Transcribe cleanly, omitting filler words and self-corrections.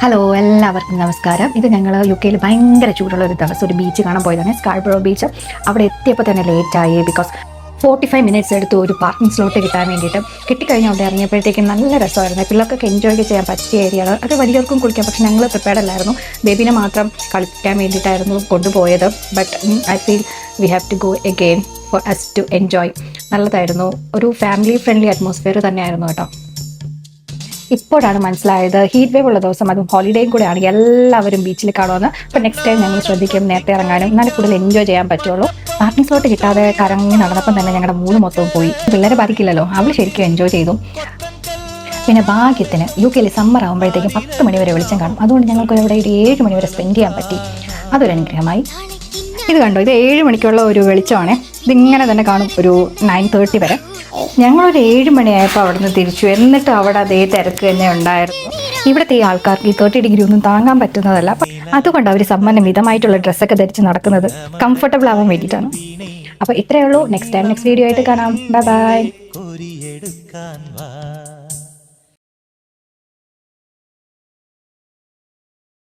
Hello, എല്ലാവർക്കും നമസ്കാരം. ഇത് ഞങ്ങൾ UK ഭയങ്കര ചൂടുള്ള ഒരു ദിവസം ഒരു ബീച്ച് കാണാൻ പോയതാണ്, സ്കാർബറോ ബീച്ച്. അവിടെ എത്തിയപ്പോൾ തന്നെ ലേറ്റായി. ബിക്കോസ് 45 മിനിറ്റ്സ് എടുത്തു ഒരു പാർക്കിംഗ് സ്ലോട്ട് കിട്ടാൻ വേണ്ടിയിട്ട്. കിട്ടിക്കഴിഞ്ഞാൽ അവിടെ ഇറങ്ങിയപ്പോഴത്തേക്കും നല്ല രസമായിരുന്നു. പിള്ളേർക്കൊക്കെ എൻജോയ് ചെയ്യാൻ പറ്റിയ ഏരിയയാണ് അത്. വലിയവർക്കും കുളിക്കാം, പക്ഷെ ഞങ്ങൾ പ്രിപ്പയർഡ് അല്ലായിരുന്നു. ബേബിനെ മാത്രം കളിക്കാൻ വേണ്ടിയിട്ടായിരുന്നു കൊണ്ടുപോയത്. But I feel we have to go again for us to enjoy. നല്ലതായിരുന്നു. ഒരു ഫാമിലി ഫ്രണ്ട്ലി അറ്റ്മോസ്ഫിയർ തന്നെയായിരുന്നു കേട്ടോ. ഇപ്പോഴാണ് മനസ്സിലായത്, ഹീറ്റ് വേവ് ഉള്ള ദിവസം, അതും ഹോളിഡേയും കൂടെ ആണെങ്കിൽ എല്ലാവരും ബീച്ചിൽ കാണുമെന്ന്. അപ്പോൾ നെക്സ്റ്റ് ടൈം ഞങ്ങൾ ശ്രദ്ധിക്കും നേരത്തെ ഇറങ്ങാനും, എന്നാലും കൂടുതൽ എൻജോയ് ചെയ്യാൻ പറ്റുള്ളൂ. പാർക്കിംഗ് സ്ലോട്ട് കിട്ടാതെ കറങ്ങി നടന്നപ്പം തന്നെ ഞങ്ങളുടെ മൂഡ് മൊത്തവും പോയി. പിള്ളേരെ ബാധിക്കില്ലല്ലോ, അവൾ ശരിക്കും എൻജോയ് ചെയ്തു. പിന്നെ ഭാഗ്യത്തിന് UK സമ്മർ ആകുമ്പോഴത്തേക്കും 10 മണി വരെ വെളിച്ചം കാണും. അതുകൊണ്ട് ഞങ്ങൾക്ക് ഇവിടെ ഒരു 7 മണി വരെ സ്പെൻഡ് ചെയ്യാൻ പറ്റി. അതൊരു അനുഗ്രഹമായി. ഇത് കണ്ടോ, ഇത് 7 മണിക്കുള്ള ഒരു വെളിച്ചമാണ്. ഇതിങ്ങനെ തന്നെ കാണും ഒരു 9:30 വരെ. ഞങ്ങളൊരു 7 മണിയായപ്പോൾ അവിടെ നിന്ന് തിരിച്ചു. എന്നിട്ട് അവിടെ അതേ തിരക്ക് തന്നെ ഉണ്ടായിരുന്നു. ഇവിടുത്തെ ഈ ആൾക്കാർക്ക് ഈ 30 ഡിഗ്രി ഒന്നും താങ്ങാൻ പറ്റുന്നതല്ല. അതുകൊണ്ട് അവർ സമ്മറിന് മിതമായിട്ടുള്ള ഡ്രസ്സൊക്കെ ധരിച്ച് നടക്കുന്നത് കംഫർട്ടബിൾ ആവാൻ വേണ്ടിയിട്ടാണ്. അപ്പോൾ ഇത്രയേ ഉള്ളൂ. നെക്സ്റ്റ് വീഡിയോ ആയിട്ട് കാണാം. Bye bye.